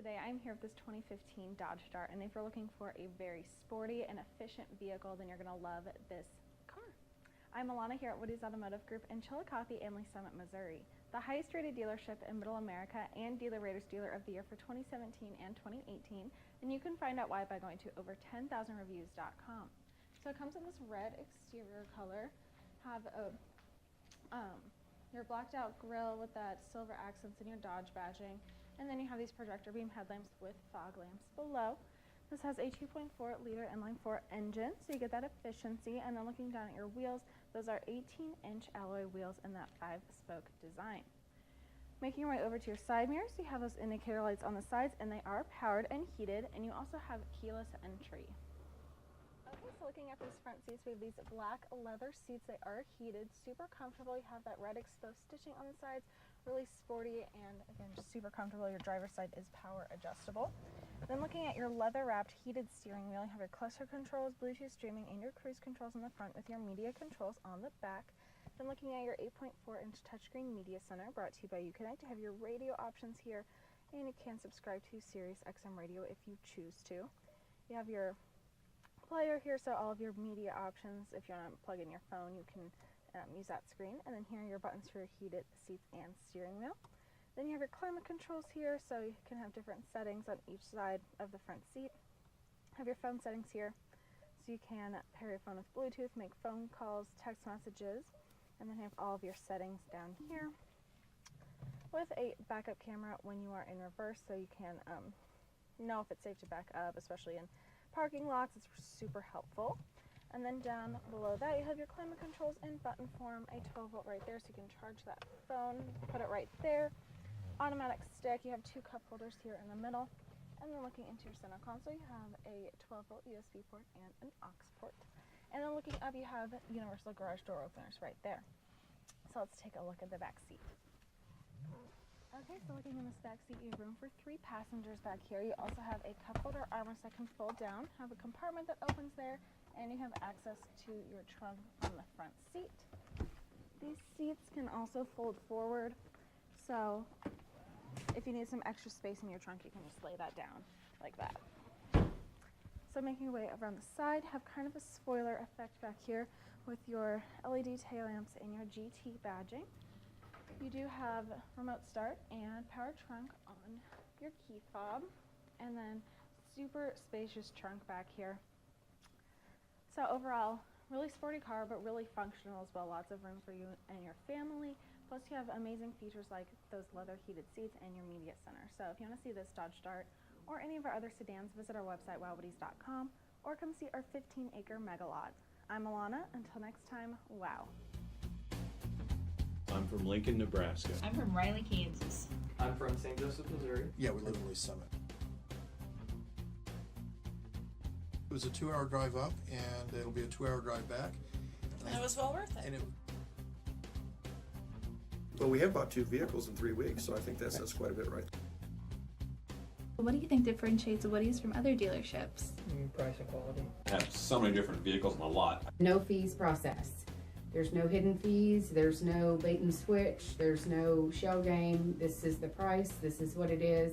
Today I'm here with this 2015 Dodge Dart, and if you're looking for a very sporty and efficient vehicle, then you're going to love this car. I'm Alana here at Woody's Automotive Group in Chillicothe and Lee Summit, Missouri, the highest rated dealership in Middle America and Dealer Raters Dealer of the Year for 2017 and 2018, and you can find out why by going to over10,000reviews.com. So it comes in this red exterior color, have a your blacked out grille with that silver accents and your Dodge badging. And then you have these projector beam headlamps with fog lamps below. This has a 2.4 liter inline-4 engine, so you get that efficiency. And then looking down at your wheels, those are 18-inch alloy wheels in that 5-spoke design. Making your way over to your side mirrors, you have those indicator lights on the sides, and they are powered and heated. And you also have keyless entry. Okay, so looking at these front seats, we have these black leather seats. They are heated, super comfortable. You have that red exposed stitching on the sides, really sporty, and again, just super comfortable. Your driver's side is power adjustable. Then looking at your leather wrapped heated steering wheel, you have your cluster controls, Bluetooth streaming, and your cruise controls on the front with your media controls on the back. Then looking at your 8.4-inch touchscreen media center brought to you by Uconnect, you have your radio options here, and you can subscribe to Sirius XM radio if you choose to. You have your player here, so all of your media options. If you want to plug in your phone, you can use that screen. And then here are your buttons for your heated seats and steering wheel. Then you have your climate controls here, so you can have different settings on each side of the front seat. Have your phone settings here, so you can pair your phone with Bluetooth, make phone calls, text messages, and then have all of your settings down here with a backup camera when you are in reverse, so you can know if it's safe to back up, especially in parking lots. It's super helpful. And then down below that, you have your climate controls in button form, a 12-volt right there, so you can charge that phone, put it right there. Automatic stick, you have two cup holders here in the middle. And then looking into your center console, you have a 12-volt USB port and an aux port. And then looking up, you have universal garage door openers right there. So let's take a look at the back seat. Okay, so looking in this back seat, you have room for 3 passengers back here. You also have a cup holder armrest that can fold down, have a compartment that opens there, and you have access to your trunk on the front seat. These seats can also fold forward, so if you need some extra space in your trunk, you can just lay that down like that. So making your way around the side, have kind of a spoiler effect back here with your LED tail lamps and your GT badging. You do have remote start and power trunk on your key fob, and then super spacious trunk back here. So overall, really sporty car, but really functional as well. Lots of room for you and your family. Plus you have amazing features like those leather heated seats and your media center. So if you want to see this Dodge Dart or any of our other sedans, visit our website, WowWoodys.com, or come see our 15-acre mega lot. I'm Alana. Until next time, wow. I'm from Lincoln, Nebraska. I'm from Riley, Kansas. I'm from St. Joseph, Missouri. Yeah, we live in Lee Summit. It was a 2-hour drive up, and it'll be a 2-hour drive back. And it was well worth it. Well, we have bought 2 vehicles in 3 weeks, so I think that says quite a bit right there. What do you think differentiates Woody's from other dealerships? Price and quality. Have so many different vehicles on the lot. No fees processed. There's no hidden fees, there's no bait and switch, there's no shell game. This is the price, this is what it is.